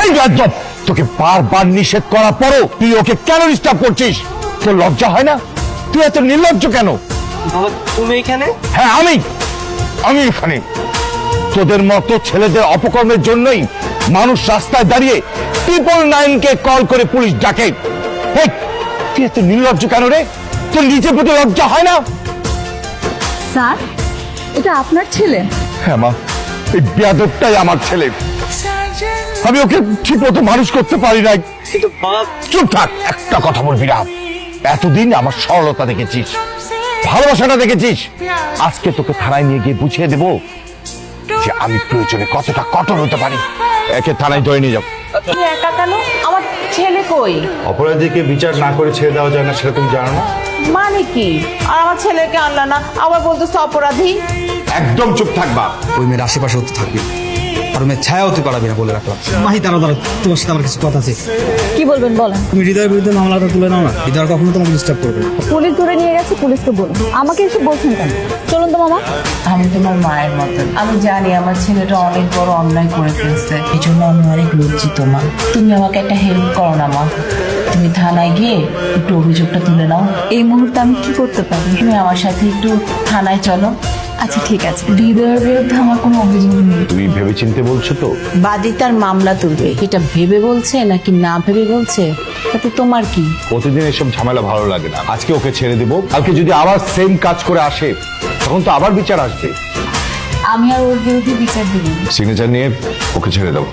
এই গাজব, তোকে বারবার নিষেধ করার পরও তুই ওকে কেন ডিস্টার্ব করছিস? তোর লজ্জা হয় না? তুই এত নির্লজ্জ কেন? বাবা তুমি এখানে? হ্যাঁ আমি এখানে। তোদের মতো ছেলেদের অপকর্মের জন্যই মানুষ রাস্তায় দাঁড়িয়ে 999-কে কল করে পুলিশ ডাকে। এই, তুই এত নির্লজ্জ কেন রে? তোর নিজের প্রতি লজ্জা হয় না? স্যার, এটা আপনার ছেলে? হ্যাঁ মা, এই বেয়াদবটাই আমার ছেলে। আমি ওকে ঠিক মতো মানুষ করতে পারি নাই। কিন্তু বাবা। চুপ থাক, একটা কথা বলবি না। এতদিন আমার সরলতা দেখেছিস, ভালোবাসাটা দেখেছিস। আজকে তোকে থানায় নিয়ে গিয়ে বুঝিয়ে দেবো যে আমি প্রয়োজনে কতটা কঠোর হতে পারি। একে থানায় ধরে নিয়ে যাও। তুমি একা কেন? আমার ছেলে কই? অপরাধীকে বিচার না করে ছেড়ে দেওয়া যায় না, সেটা তুমি জানো না? মানে কি? আর আমার ছেলেকে আনলা না, আবার বলতেছো অপরাধী? একদম চুপ থাকবা। ওই মেয়ের আশেপাশে হতে থাকবি, আর ওই মেয়ের ছায়াও তুই পালাবি না বলে রাখলাম। মাহি দাঁড়াও দাঁড়াও, তোমার সাথে আমার কিছু কথা আছে। কি বলবেন বলেন। তুমি হৃদয়ের বিরুদ্ধে মামলাটা তুলে নাও না, হৃদয় কখনো তোমাকে ডিস্টার্ব করবে না। পুলিশ ধরে নিয়ে গেছে, পুলিশকে বলুন। আমাকে এসে বলছেন কেন? চলুন তো মামা। আমি তোমার মায়ের মতন, আমি জানি আমার ছেলেটা অনেক বড় অন্যায় করে ফেলছে, এই জন্য আমি অনেক লজ্জিত মা। তুমি আমাকে একটা হেল্প করো না মা, তুমি থানায় গিয়ে একটু অভিযোগটা তুলে নাও। এই মুহূর্তে আমি কি করতে পারি? তুমি আমার সাথে একটু থানায় চলো। আচ্ছা ঠিক আছে। হৃদয়ের বিরুদ্ধে আমার কোনো অভিযোগ নেই। তুমি ভেবেচিন্তে বলছো তো? বাদী তার মামলা তুলবে, এটা ভেবে বলছে নাকি না ভেবে বলছে তাতে তোমার কি? প্রতিদিন এসব ঝামেলা ভালো লাগে না। আজকে ওকে ছেড়ে দেবো, কালকে যদি আবার সেম কাজ করে আসে তখন তো আবার বিচার আসবে। আমি আর ওর বিরুদ্ধে বিচার দিব। সিগনেচার নিয়ে ওকে ছেড়ে দেবো।